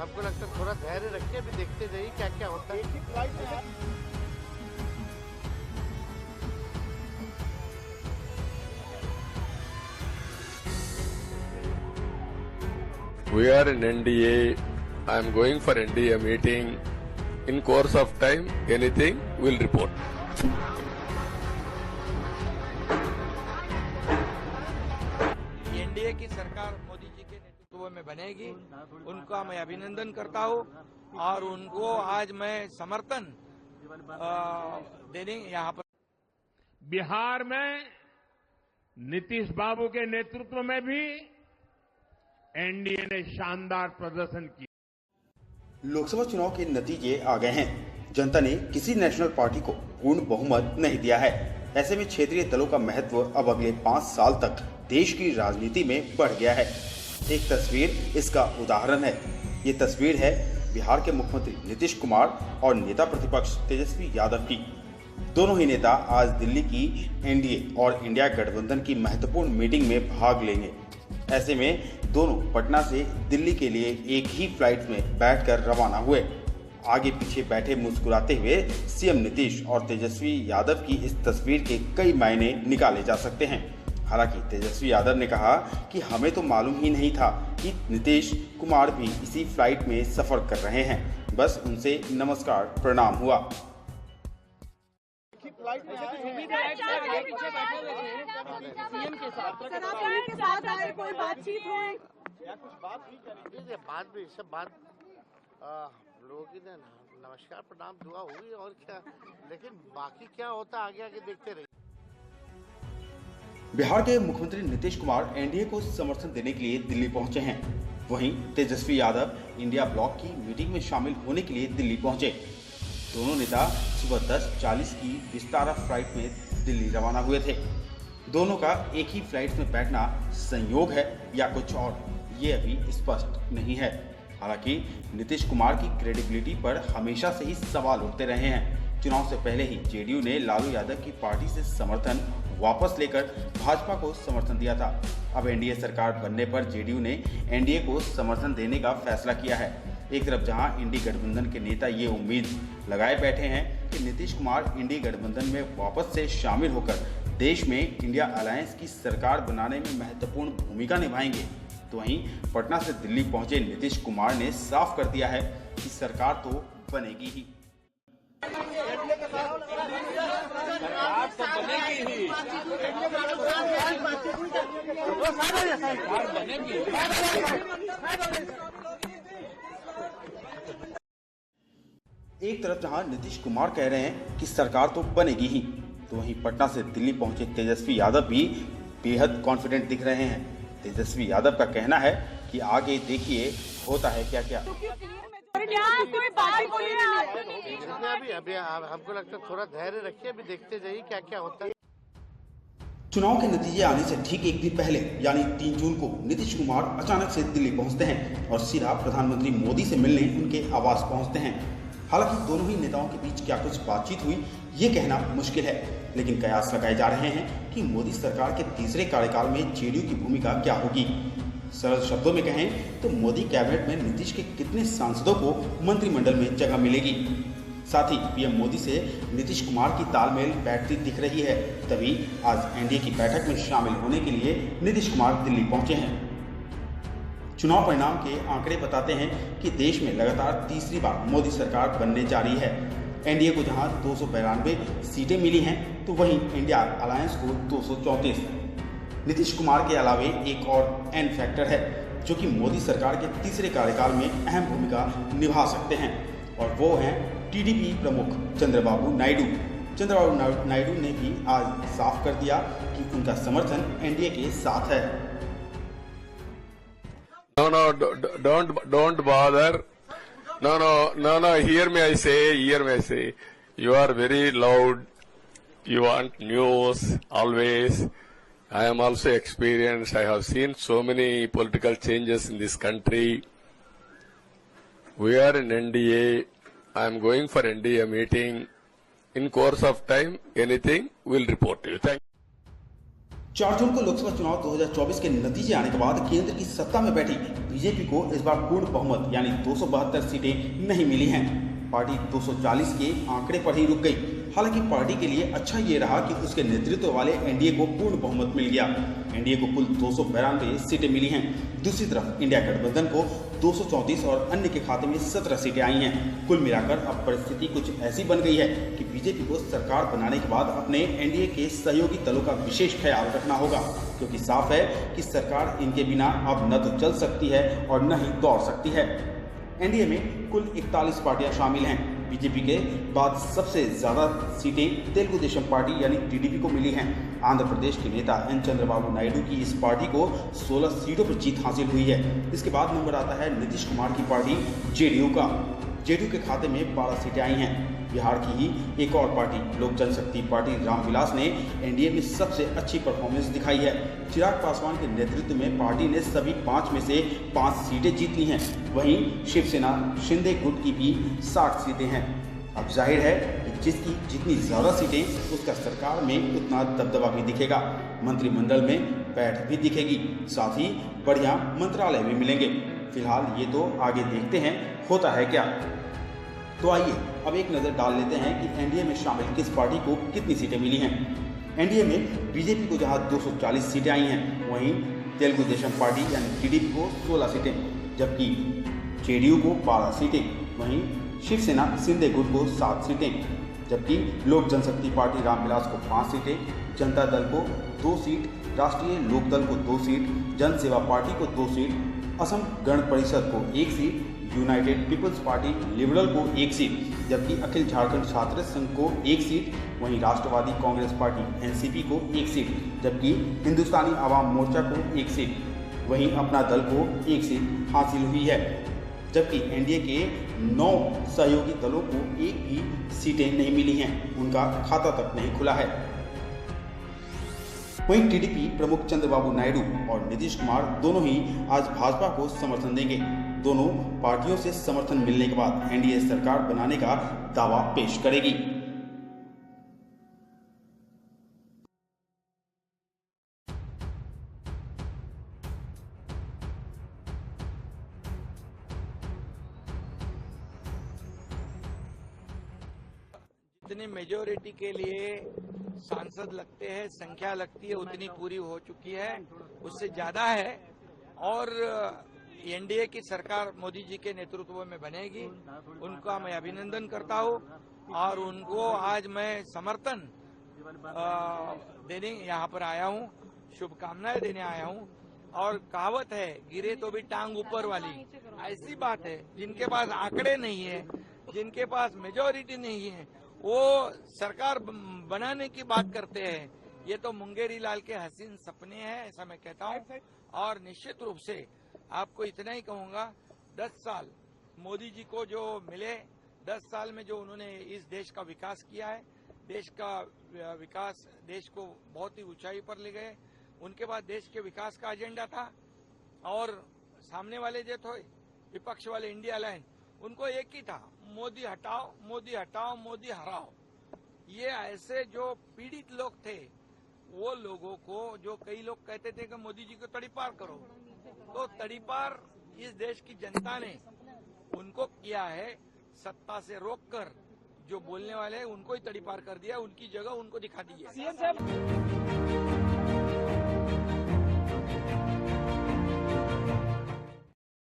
हमको लगता है थोड़ा धैर्य रखिए, अभी देखते जाइए क्या क्या होता है। We are in NDA. I am going for NDA meeting. In course of time, anything we'll report. NDA की सरकार मोदी जी के नेतृत्व में बनेगी, उनका मैं अभिनंदन करता हूं और उनको आज मैं समर्थन देने यहाँ पर। बिहार में नीतीश बाबू के नेतृत्व में भी एनडीए ने शानदार प्रदर्शन किया। लोकसभा चुनाव के नतीजे आ गए हैं। जनता ने किसी नेशनल पार्टी को पूर्ण बहुमत नहीं दिया है। ऐसे में क्षेत्रीय दलों का महत्व अब अगले 5 साल तक देश की राजनीति में बढ़ गया है। एक तस्वीर इसका उदाहरण है। ये तस्वीर है बिहार के मुख्यमंत्री नीतीश कुमार और नेता प्रतिपक्ष तेजस्वी यादव की। दोनों ही नेता आज दिल्ली की एनडीए और इंडिया गठबंधन की महत्वपूर्ण मीटिंग में भाग लेंगे। ऐसे में दोनों पटना से दिल्ली के लिए एक ही फ्लाइट में बैठकर रवाना हुए। आगे पीछे बैठे मुस्कुराते हुए सीएम नीतीश और तेजस्वी यादव की इस तस्वीर के कई मायने निकाले जा सकते हैं। हालांकि तेजस्वी यादव ने कहा कि हमें तो मालूम ही नहीं था कि नीतीश कुमार भी इसी फ्लाइट में सफर कर रहे हैं, बस उनसे नमस्कार प्रणाम हुआ। कोई बातचीत हुई या कुछ बात भी करेंगे? बात भी सब बात लोगों की नमस्कार प्रणाम दुआ हुई और क्या, लेकिन बाकी क्या होता आगे आगे देखते रहिए। बिहार के मुख्यमंत्री नीतीश कुमार एनडीए को समर्थन देने के लिए दिल्ली पहुंचे हैं। वहीं तेजस्वी यादव इंडिया ब्लॉक की मीटिंग में शामिल होने के लिए दिल्ली पहुंचे। दोनों नेता सुबह 10:40 की विस्तारा फ्लाइट में दिल्ली रवाना हुए थे। दोनों का एक ही फ्लाइट में बैठना संयोग है या कुछ और, ये अभी स्पष्ट नहीं है। हालांकि नीतीश कुमार की क्रेडिबिलिटी पर हमेशा से ही सवाल उठते रहे हैं। चुनाव से पहले ही जेडीयू ने लालू यादव की पार्टी से समर्थन वापस लेकर भाजपा को समर्थन दिया था। अब एनडीए सरकार बनने पर जेडीयू ने एनडीए को समर्थन देने का फैसला किया है। एक तरफ जहां इंडी गठबंधन के नेता ये उम्मीद लगाए बैठे हैं कि नीतीश कुमार इंडी गठबंधन में वापस से शामिल होकर देश में इंडिया अलायंस की सरकार बनाने में महत्वपूर्ण भूमिका निभाएंगे, तो वहीं पटना से दिल्ली पहुंचे नीतीश कुमार ने साफ कर दिया है कि सरकार तो बनेगी ही। एक तरफ जहां नीतीश कुमार कह रहे हैं कि सरकार तो बनेगी ही, तो वहीं पटना से दिल्ली पहुंचे तेजस्वी यादव भी बेहद कॉन्फिडेंट दिख रहे हैं। तेजस्वी यादव का कहना है कि आगे देखिए होता है क्या क्या। अभी हमको लगता है थोड़ा धैर्य रखिए, अभी देखते जाइए क्या क्या होता है। चुनाव के नतीजे आने से ठीक एक दिन पहले यानी 3 जून को नीतीश कुमार अचानक से दिल्ली पहुंचते हैं और सीधा प्रधानमंत्री मोदी से मिलने उनके आवास पहुंचते हैं। हालांकि दोनों ही नेताओं के बीच क्या कुछ बातचीत हुई ये कहना मुश्किल है, लेकिन कयास लगाए जा रहे हैं कि मोदी सरकार के तीसरे कार्यकाल में जेडीयू की भूमिका क्या होगी। सरल शब्दों में कहें तो मोदी कैबिनेट में नीतीश के कितने सांसदों को मंत्रिमंडल में जगह मिलेगी। साथ ही पीएम मोदी से नीतीश कुमार की तालमेल बैठती दिख रही है। तभी आज एनडीए की बैठक में शामिल होने के लिए नीतीश कुमार दिल्ली पहुंचे हैं। चुनाव परिणाम के आंकड़े बताते हैं कि देश में लगातार तीसरी बार मोदी सरकार बनने जा रही है। एनडीए को जहां 292 सीटें मिली हैं, तो वहीं इंडिया अलायंस को 234। नीतीश कुमार के अलावे एक और एन फैक्टर है जो कि मोदी सरकार के तीसरे कार्यकाल में अहम भूमिका निभा सकते हैं, और वो हैं टीडीपी प्रमुख चंद्रबाबू नायडू। चंद्रबाबू नायडू ने भी आज साफ कर दिया कि उनका समर्थन एनडीए के साथ है। No, don't bother. No. Hear me, I say. You are very loud. You want news always. I am also experienced. I have seen so many political changes in this country. We are in NDA. I am going for NDA meeting. In course of time, anything we'll report to you. Thank you. 4 जून को लोकसभा चुनाव 2024 के नतीजे आने के बाद केंद्र की सत्ता में बैठी बीजेपी को इस बार पूर्ण बहुमत यानी 272 सीटें नहीं मिली हैं। पार्टी 240 के आंकड़े पर ही रुक गई। हालांकि पार्टी के लिए अच्छा ये रहा कि उसके नेतृत्व वाले एनडीए को पूर्ण बहुमत मिल गया। एनडीए को कुल 292 सीटें मिली हैं। दूसरी तरफ इंडिया गठबंधन को 234 और अन्य के खाते में 17 सीटें आई हैं। कुल मिलाकर अब परिस्थिति कुछ ऐसी बन गई है कि बीजेपी को सरकार बनाने के बाद अपने एनडीए के सहयोगी दलों का विशेष ख्याल रखना होगा, क्योंकि साफ है कि सरकार इनके बिना अब न तो चल सकती है और न ही दौड़ सकती है। एनडीए में कुल 41 पार्टियां शामिल हैं। बीजेपी के बाद सबसे ज्यादा सीटें तेलुगु देशम पार्टी यानी टीडीपी को मिली हैं। आंध्र प्रदेश के नेता एन चंद्रबाबू नायडू की इस पार्टी को 16 सीटों पर जीत हासिल हुई है। इसके बाद नंबर आता है नीतीश कुमार की पार्टी जेडीयू का। जेडीयू के खाते में 12 सीटें आई हैं। बिहार की ही एक और पार्टी लोक जनशक्ति पार्टी रामविलास ने एनडीए में सबसे अच्छी परफॉर्मेंस दिखाई है। चिराग पासवान के नेतृत्व में पार्टी ने सभी 5 में से 5 सीटें जीत ली हैं। वहीं शिवसेना शिंदे गुट की भी 60 सीटें हैं। अब जाहिर है कि जिसकी जितनी ज्यादा सीटें उसका सरकार में उतना दबदबा भी दिखेगा। मंत्रिमंडल में बैठ भी दिखेगी, साथ ही बढ़िया मंत्रालय भी मिलेंगे। फिलहाल ये तो आगे देखते हैं होता है क्या। तो आइए अब एक नज़र डाल लेते हैं कि एनडीए में शामिल किस पार्टी को कितनी सीटें मिली हैं। एनडीए में बीजेपी को जहां 240 सीटें आई हैं, वहीं तेलुगु देशम पार्टी यानी टीडीपी को 16 सीटें, जबकि जेडीयू को 12 सीटें, वहीं शिवसेना शिंदे गुट को 7 सीटें, जबकि लोक जनशक्ति पार्टी रामविलास को 5 सीटें, जनता दल को 2 सीट, राष्ट्रीय लोकदल को 2 सीट, जन सेवा पार्टी को 2 सीट, असम गण परिषद को 1 seat, united people's party liberal को 1 सीट, जबकि अखिल झारखंड छात्र संघ को 1 सीट, वहीं राष्ट्रवादी कांग्रेस पार्टी एनसीपी को 1 सीट, जबकि हिंदुस्तानी आवाम मोर्चा को 1 सीट, वहीं अपना दल को 1 सीट हासिल हुई है। जबकि एनडीए के 9 सहयोगी दलों को एक भी सीटें नहीं मिली हैं, उनका खाता तक नहीं खुला है। वहीं टीडीपी प्रमुख चंद्रबाबू नायडू और नीतीश कुमार दोनों ही आज भाजपा को समर्थन देंगे। दोनों पार्टियों से समर्थन मिलने के बाद एनडीए सरकार बनाने का दावा पेश करेगी। जितनी मेजोरिटी के लिए सांसद लगते हैं, संख्या लगती है, उतनी पूरी हो चुकी है, उससे ज्यादा है। और एनडीए की सरकार मोदी जी के नेतृत्व में बनेगी। उनका मैं अभिनंदन करता हूं और उनको आज मैं समर्थन देने यहाँ पर आया हूं, शुभकामनाएं देने आया हूं। और कहावत है, गिरे तो भी टांग ऊपर वाली, ऐसी बात है। जिनके पास आंकड़े नहीं है, जिनके पास मेजोरिटी नहीं है, वो सरकार बनाने की बात करते हैं। ये तो मुंगेरी लाल के हसीन सपने हैं, ऐसा मैं कहता हूँ। और निश्चित रूप से आपको इतना ही कहूंगा, 10 साल मोदी जी को जो मिले, 10 साल में जो उन्होंने इस देश का विकास किया है, देश का विकास, देश को बहुत ही ऊंचाई पर ले गए। उनके बाद देश के विकास का एजेंडा था और सामने वाले जो थे विपक्ष वाले इंडिया लाइन, उनको एक ही था, मोदी हटाओ, मोदी हटाओ, मोदी हराओ। ये ऐसे जो पीड़ित लोग थे, वो लोगों को, जो कई लोग कहते थे कि मोदी जी को तड़ीपार करो, तो तड़ीपार इस देश की जनता ने उनको किया है। सत्ता से रोककर जो बोलने वाले हैं उनको ही तड़ीपार कर दिया, उनकी जगह उनको दिखा दी है।